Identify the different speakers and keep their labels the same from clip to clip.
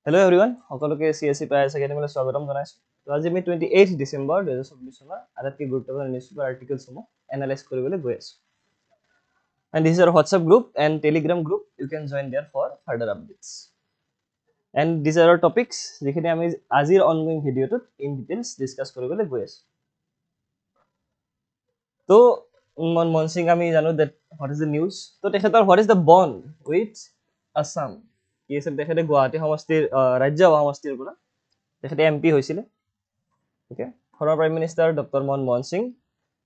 Speaker 1: Hello everyone, সকলোকে CSAP একাডেমিলৈ স্বাগতম জনাইছো। তো আজি আমি 28 ডিসেম্বৰ 2024 চনৰ আটাইতকৈ গুৰুত্বপূৰ্ণ নিউজপেপাৰ আৰ্টিকেলসমূহ এনালাইজ কৰিবলৈ গৈ আছো। And this is our WhatsApp group and Telegram group. You can join there for further updates. And these are our topics যিখিনি আমি আজিৰ ongoing ভিডিঅ'টোত in details discuss কৰিবলৈ গৈ আছো। তো মনমোহন সিং আমি জানো that what is the news? তো তেখেতৰ what is the bond with Assam? কি আছে তেখেতে গুৱাহাটী সমষ্টিৰ ৰাজ্য সমষ্টিৰ পৰা তেখেতে এমপি হৈছিলে okay former prime minister doctor Manmohan Singh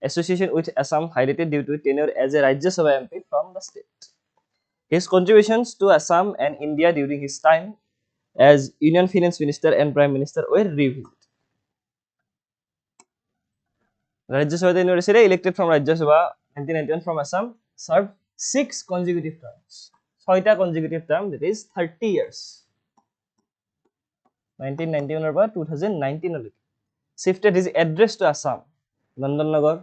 Speaker 1: association with Assam highlighted due to tenure as a Rajya Sabha MP from the state. His contributions to Assam and India during his time as Union Finance Minister and Prime Minister were revealed. Rajya Sabha tenure is elected from Rajya Sabha 1991 from Assam, served 6 consecutive terms. 6টা consecutive term, that is 30 years. 1991 পৰা 2019 লৈকে. Shifted his address to Assam, London Nagar,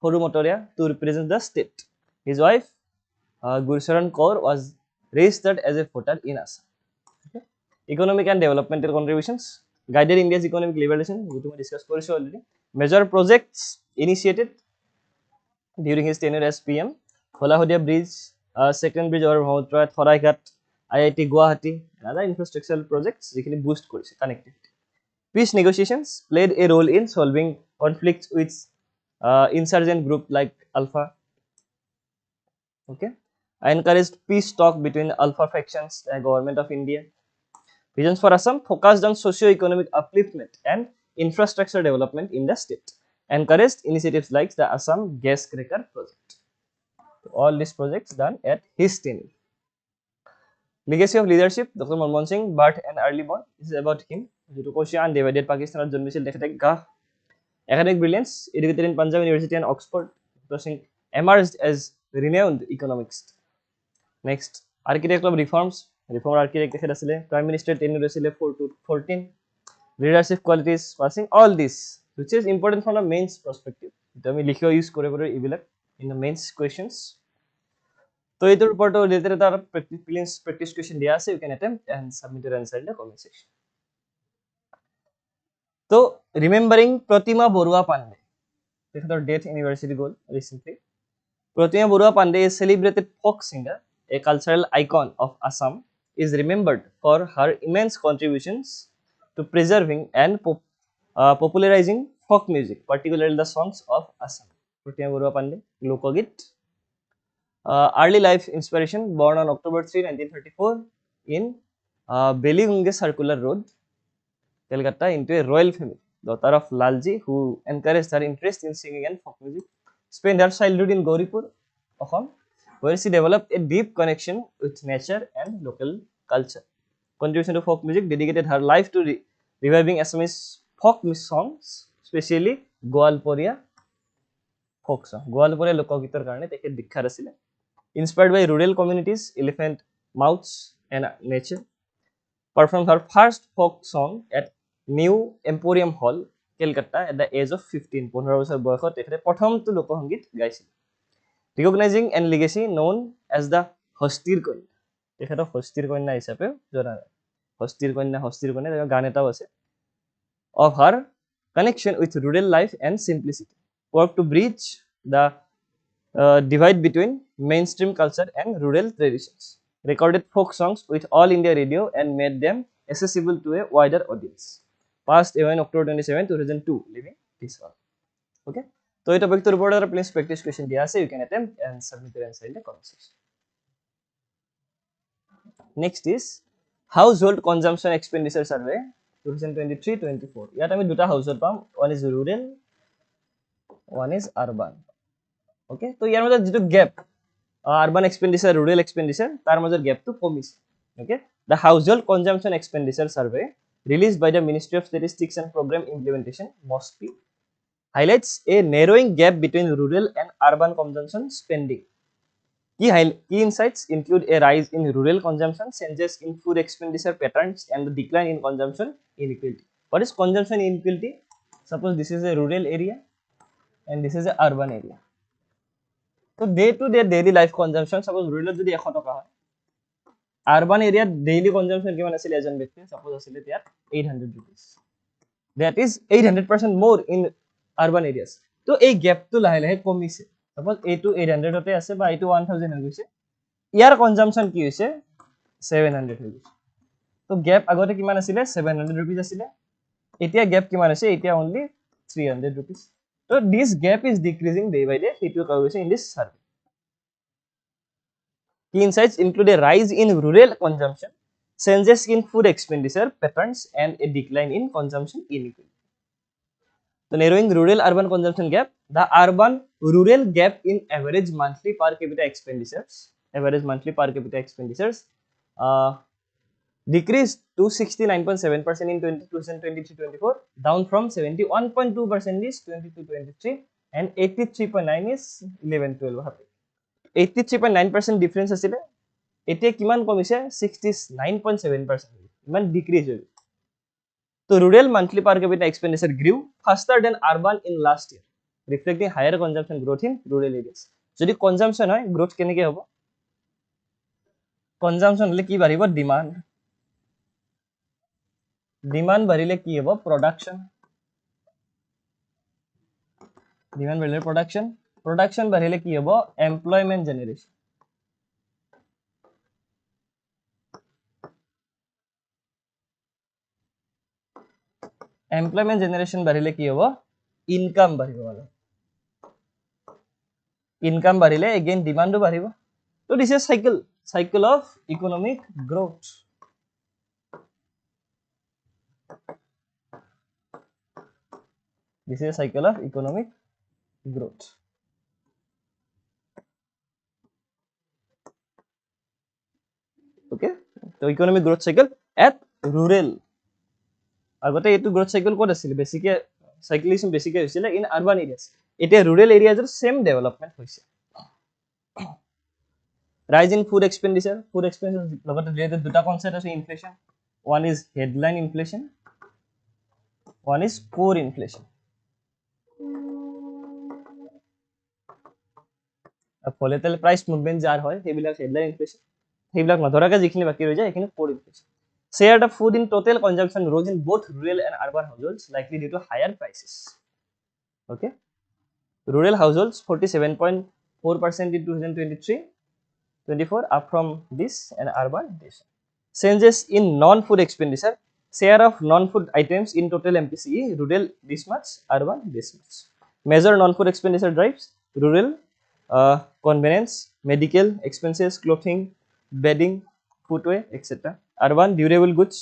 Speaker 1: Horu Motoria, to represent the state. His wife, Gurcharan Kaur, was registered as a voter in Assam. Okay. Economic and developmental contributions guided India's economic liberalization, which we discussed already. Major projects initiated during his tenure as PM: Holahodia Bridge, second bridge over Brahmaputra, Thoraighat, IIT Guwahati, and other infrastructural projects which boost connectivity. Peace negotiations played a role in solving conflicts with insurgent group like Alpha. Okay, I encouraged peace talk between Alpha factions and government of India. Visions for Assam focused on socio-economic upliftment and infrastructure development in the state. Encouraged initiatives like the Assam Gas Cracker project. All these projects done at his tenure. Legacy of leadership: Dr. Manmohan Singh, birth and early born. This is about him. Kosia and divided Pakistan জন্মিছিল তেখেতে academic brilliance, educated in Punjab University and Oxford. Dr. Singh emerged as renowned economist. Next, architect of reforms, reformer architect তেখেত আছিলে, prime minister tenure আছিলে 4 to 14. Leadership qualities, passing all this, which is important from the mains perspective. এটা আমি লিখিও use কৰিব পাৰো এইবিলাক in the mains questions. তো এইটোৰ ওপৰত ৰিলেটেড এটা প্ৰেক্টিছ কুৱেশ্যন দিয়া আছে, you can attempt and submit your answer in the comment section. তো ৰিমেম্বাৰিং প্ৰতিমা বৰুৱা পাণ্ডে, তেখেতৰ ডেথ ইউনিভাৰ্চিটি গ'ল recently. Pratima Barua Pandey, a celebrated folk singer, a cultural icon of Assam, is remembered for her immense contributions to preserving and popularizing folk music, particularly the songs of Assam. Pratima Barua Pandey, Lokogit. Early life inspiration: born on October 3, 1934 in Beligunge Circular Road, Calcutta, into a royal family. Daughter of Lalji, who encouraged her interest in singing and folk music. Spent her childhood in Gauripur, Assam, where she developed a deep connection with nature and local culture. Contribution to folk music: dedicated her life to reviving Assamese folk songs, especially Goalporia folk song. Goalporia lokogiter karone tekhet bikhar asile. Inspired by rural communities, elephant mouths and nature. Performed her first folk song at New Emporium Hall, Calcutta, at the age of 15. 15 বছৰ বয়সত তেখেতে প্ৰথমটো লোকসংগীত গাইছিল. Recognizing and legacy: known as the হস্তিৰ কন্যা, তেখেতক হস্তিৰ কন্যা হিচাপে জনা যায়. হস্তিৰ কন্যা গান এটাও আছে. Of her connection with rural life and simplicity, work to bridge the divide between mainstream culture and rural traditions. Recorded folk songs with All India Radio and made them accessible to a wider audience. Passed away on October 27, 2002, living this earth. Okay, so this topic to report a please practice question dia ase, you can attempt and submit your answer in the comment section. Next is household consumption expenditure survey 2023-24. ইয়াত আমি দুটা হাউসত পাম, one is rural, one is urban. Okay, তো ইয়াৰ মাজত যেটো gap urban expenditure rural expenditure তাৰ মাজৰ গ্যাপটো কমিছে. Okay, the household consumption expenditure survey released by the Ministry of Statistics and Program Implementation (MOSPI) highlights a narrowing gap between rural and urban consumption spending. Key insights include a rise in rural consumption, changes in food expenditure patterns, and the decline in consumption inequality. What is consumption inequality? Suppose this is a rural area and this is a urban area. So day to day daily life consumption, suppose rural যদি 100 টাকা হয়, urban area daily consumption কিমান আছিল এজন ব্যক্তি suppose আছিল ইয়াত 800 rupees, that is 800% more in urban areas. তো এই গ্যাপটো লাহে লাহে কমিছে, suppose এইটো 800 হতে আছে বা এইটো 1000 হৈ গৈছে, ইয়াৰ কনজাম্পশন কি হৈছে 700 হৈ গৈছে। তো গ্যাপ আগতে কিমান আছিল 700 rupees আছিল, এতিয়া গ্যাপ কিমান আছে এতিয়া only 300 rupees. So this gap is decreasing day by day, সেইটো কোৱা হৈছে in this survey. Key insights include a rise in rural consumption, changes in food expenditure patterns, and a decline in consumption inequality. So narrowing rural-urban consumption gap, the urban-rural gap in average monthly per capita expenditures, decreased to 69.7% in 2023-24, down from 71.2% in 22-23, and 83.9% is 11-12. 83.9% difference asile, এতিয়া কিমান কমিছে 69.7%, ইমান decrease হৈ। So rural monthly per capita expenditure grew faster than urban in last year, reflecting higher consumption growth in rural areas. যদি consumption হয় growth কেনেকে হ'ব, consumption হলে কি বাঢ়িব demand, demand বাঢ়িলে কি হ'ব production, demand বাঢ়িলে production, production বাঢ়িলে কি হ'ব employment generation, employment generation বাঢ়িলে কি হ'ব income বাঢ়িব, মানে income বাঢ়িলে again demand ও বাঢ়িব। So this is cycle of economic growth. This is a cycle of economic growth. Okay, so economic growth cycle at rural. আগতে এইটো growth cycle ক'ত আছিল, বেছিকে cyclism বেছিকে হৈছিল in urban areas, এতিয়া rural areas এর same development হৈছে। Rise in food expenditure লগতে related দুটা concept আছে inflation, one is headline inflation, one is core inflation. volatile price movement যাৰ হয় সেইবিলাক headline inflation, সেইবিলাক নধৰাকে যিখিনি বাকি ৰৈ যায় সেইখিনি core inflation. Share of food in total consumption rose in both rural and urban households, likely due to higher prices. Okay, rural households 47.4% in 2023-24, up from this, and urban this. Changes in non-food expenditure, share of non-food items in total MPCE, rural this much, urban this much. Major non-food expenditure drives rural convenience, medical expenses, clothing, bedding, footwear, etc. Urban durable goods,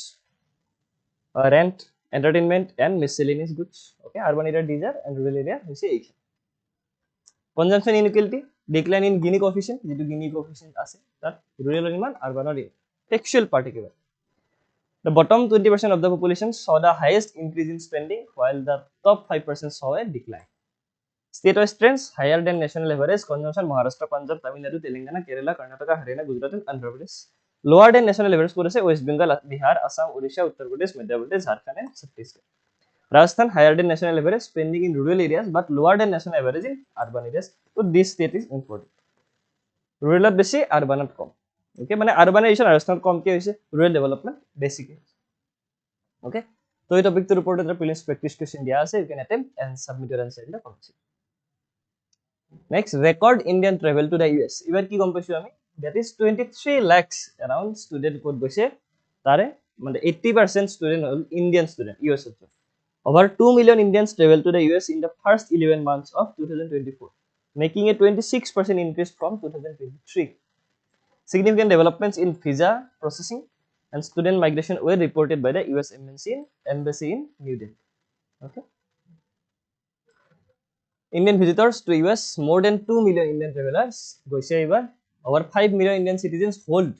Speaker 1: rent, entertainment, and miscellaneous goods. Okay, urban area these are, and rural area we say each. Consumption inequality, decline in Gini coefficient, যেটো Gini coefficient আছে তাত rural ইমান urban area. Textual particular. The bottom 20% of the population saw the highest increase in spending, while the top 5% saw a decline. State-wise trends, higher than national average consumption Maharashtra, Punjab, Tamil Nadu, Telangana, Kerala, Karnataka, Haryana, Gujarat, and Andhra Pradesh. Lower than national average kore West Bengal, Bihar, Assam, Odisha, Uttar Pradesh, Madhya Pradesh, Jharkhand, and Chhattisgarh. Rajasthan higher than national average spending in rural areas but lower than national average in urban areas. So this state is important. Rural at বেশি, urban at com. Okay, মানে urbanization Rajasthan কম কি হৈছে, rural development বেশি কি হৈছে। Okay, তো এই টপিকটোৰ ওপৰত এটা প্ৰিলিমছ প্ৰেক্টিছ কোৱেশ্চন দিয়া আছে, you can attempt and submit your answer in the comment section. Next, record Indian travel to the US. এবাৰ কি গম পাইছো আমি, that is 23 lakhs around student ক'ত গৈছে, তাৰে মানে 80% student হ'ল Indian student US to. Over 2 million Indians traveled to the US in the first 11 months of 2024, making a 26% increase from 2023. Significant developments in visa processing and student migration were reported by the US Embassy in New Delhi. Okay. Indian visitors to US, more than 2 million Indian travelers. Over 5 million Indian citizens hold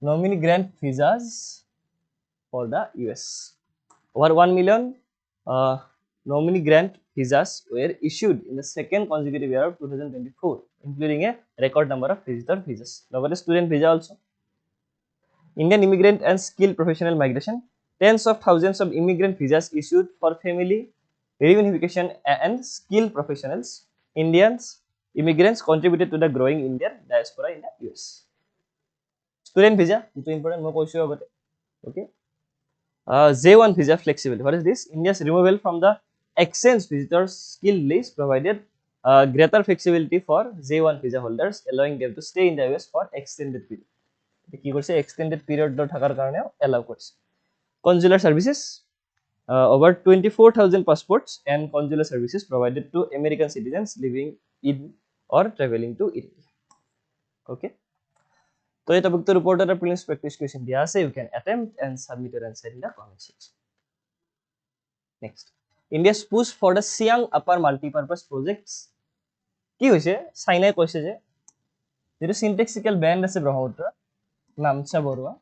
Speaker 1: nominee grant visas for the US. Over 1 million nominee grant visas were issued in the second consecutive year of 2024, including a record number of visitor visas. Now, student visa also. Indian immigrant and skilled professional migration. Tens of thousands of immigrant visas issued for family reunification and skilled professionals. Indians immigrants contributed to the growing Indian diaspora in the US. student visa itu important মই কৈছো আগতে okay J1 visa flexibility. What is this? India's removal from the exchange visitors skill list provided greater flexibility for J1 visa holders, allowing them to stay in the US for extended period. কি কৰিছে extended period থাকাৰ কাৰণে allow কৰিছে consular services over 24,000 passports and consular services provided to American citizens living in or traveling to India. Okay. So, this topic report or prelims practice question diya ase. You can attempt and submit your answer in the comment section. Next, India's push for the Siang Upper Multipurpose Projects. কি হৈছে চাইনাই কৈছে যে যেটো সিনট্যাক্সিক্যাল band আছে ব্ৰহ্মপুত্ৰ নামচা বৰুৱা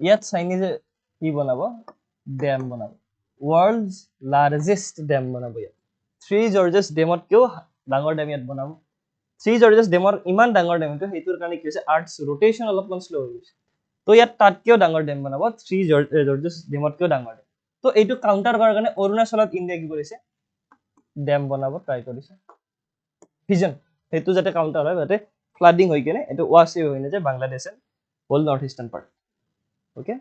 Speaker 1: ইয়াত চাইনিজে কি বনাব dam বনাব world's largest dam বনাব ইয়াত 3 জৰ্জেছ ডেমত কেও ডাঙৰ ড্যাম ইয়াত বনাব 3 জৰ্জেছ ডেমৰ ইমান ডাঙৰ ড্যাম তো হেতুৰ কাৰণে কি হৈছে আৰ্টছ ৰোটেশন অলপমান স্লো হৈ গৈছে তো ইয়াত তাতকেও ডাঙৰ ড্যাম বনাব 3 জৰ্জেছ ডেমত কেও ডাঙৰ তো এইটো কাউন্টাৰ কৰাৰ কাৰণে অৰুণাচলত ইন্ডিয়া কি কৰিছে ড্যাম বনাব ট্ৰাই কৰিছে ভিজন হেতু যাতে কাউন্টাৰ হয় যাতে ফ্লাডিং হৈ কিনে এটো ওয়াসে হৈ নাযায় Bangladesh and whole north eastern part okay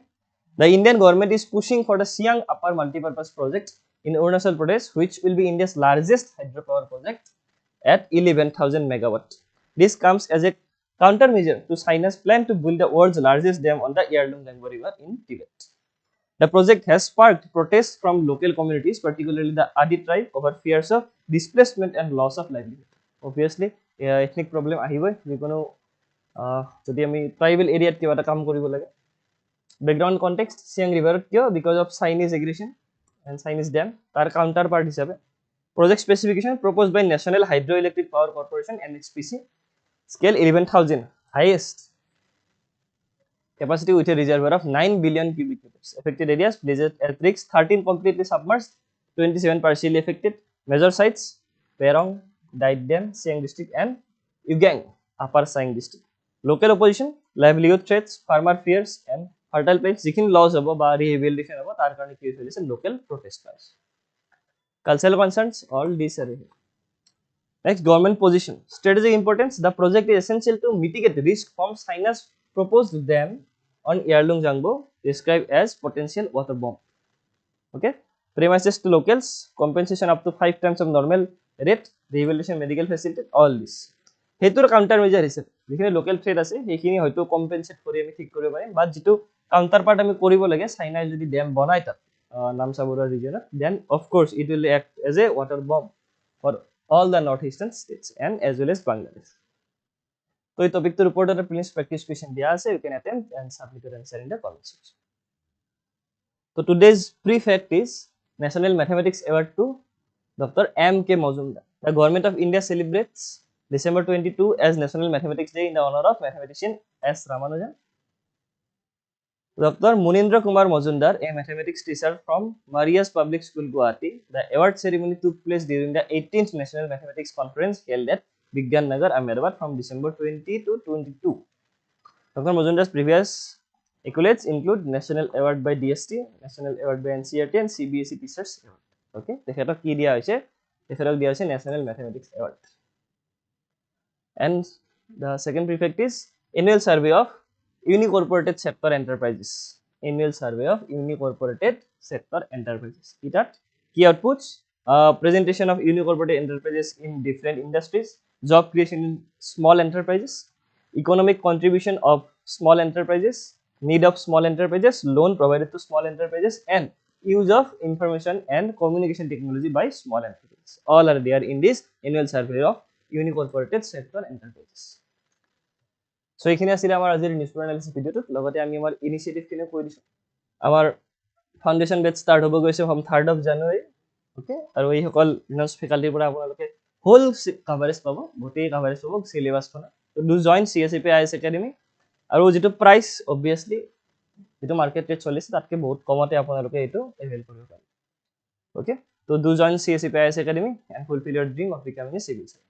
Speaker 1: the Indian government is pushing for the Siang Upper Multipurpose Project in Arunachal Pradesh which will be India's largest hydropower project at 11,000 megawatt. This comes as a countermeasure to China's plan to build the world's largest dam on the Yarlung-Gangbo River in Tibet. The project has sparked protests from local communities, particularly the Adi tribe, over fears of displacement and loss of livelihood. Obviously, ethnic problem আহিবই যিকোনো যদি আমি tribal এৰিয়াত কিবা এটা কাম কৰিব লাগে background context Siang River kyo because of Chinese aggression and Chinese dam tar counterpart hisabe project specification proposed by National Hydroelectric Power Corporation NHPC scale 11,000 highest capacity with a reservoir of 9 billion cubic meters affected areas blizzard earthquakes 13 completely submerged 27 partially affected major sites Perong Dait Dam Siang district and Ugang Upper Siang district local opposition livelihood threats farmer fears and fertile plains যিখিনি loss হ'ব বা rehabilitation হ'ব তাৰ কাৰণে কি হৈছে local প্ৰটেষ্টাৰ্স cultural concerns all these are here. Next, government position strategic importance the project is essential to mitigate the risk from China's proposed dam on Yarlung-Gangbo described as potential water bomb. Okay, premises to locals compensation up to 5 times of normal rate rehabilitation medical facility all this হেতুৰ counter measure হৈছে যিখিনি local threat আছে সেইখিনি হয়তো compensate কৰি আমি ঠিক কৰিব পাৰিম বা যেটো কাউন্টাৰ পাৰ্ট আমি কৰিব লাগে চাইনাই যদি ড্যাম বনাই তাত নামচা বৰুৱা ৰিজনত then of course it will act as a water bomb for all the north eastern states and as well as Bangladesh তো এই টপিকটোৰ ওপৰত এটা প্ৰিলিমছ প্ৰেক্টিছ কোৱেশ্চন দিয়া আছে you can attempt and submit your answer in the comment section তো today's pre fact is national mathematics award to doctor M.K. Majumdar. The government of India celebrates December 22 as National Mathematics Day in the honor of mathematician S. Ramanujan. Dr. Munindra Kumar Majumdar, a mathematics teacher from Maria's Public School, Guwahati. The award ceremony took place during the 18th National Mathematics Conference held at Vigyan Nagar, Ahmedabad from December 20 to 22. Dr. Majumdar's previous accolades include National Award by DST, National Award by NCERT and CBSE Teachers Award. Okay, তেখেতক কি দিয়া হৈছে তেখেতক দিয়া হৈছে National Mathematics Award. And the second prefect is annual survey of unincorporated sector enterprises. Annual survey of unincorporated sector enterprises. It key outputs, presentation of unincorporated enterprises in different industries, job creation in small enterprises, economic contribution of small enterprises, need of small enterprises, loan provided to small enterprises, and use of information and communication technology by small enterprises. All are there in this annual survey of unincorporated sector enterprises. So এইখিনি আছিল আমাৰ আজিৰ newspaper analysis ভিডিওটো লগতে আমি আমাৰ initiative কিনে কৈ দিছো আমাৰ ফাউন্ডেশন বেচ স্টাৰ্ট হ'ব গৈছে from 3rd of January okay আৰু এই সকল নিউজ ফেকাল্টিৰ পৰা আপোনালোকে হোল কভাৰেজ পাব গোটেই কভাৰেজ হ'ব সিলেবাসখন তো do join CSAP IAS academy আৰু যেটো প্ৰাইস অবভিয়াসলি যেটো মাৰ্কেট ৰেট চলিছে তাতকে বহুত কমতে আপোনালোকে এটো এভেইল কৰিব পাৰিব ওকে তো do join CSAP IAS academy and fulfil your dream of becoming a civil servant.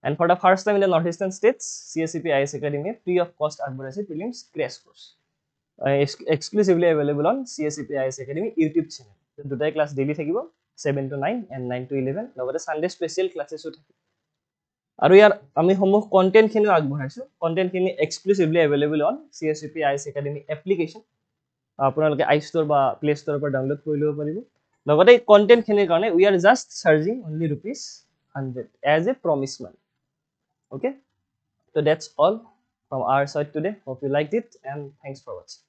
Speaker 1: And for the first time in the northeastern states, CSAP IAS Academy free of cost agboraise prelims crash course exclusively available on CSAP IAS Academy YouTube channel. So দুটাই class daily থাকিব 7 to 9 and 9 to 11 লগতে Sunday special ক্লাसेसও থাকিব আৰু ইয়াৰ আমি সমূহ কন্টেন্টখিনিও আগবঢ়াইছোঁ কন্টেন্টখিনি exclusively available on CSAP IS Academy application আপোনালোকে iStore বা Play Store পৰা ডাউনলোড কৰি ল'ব পাৰিব লগতে এই কন্টেন্টখিনিৰ কাৰণে we are just charging only ₹100 as a promise money okay so that's all from our side today hope you liked it and thanks for watching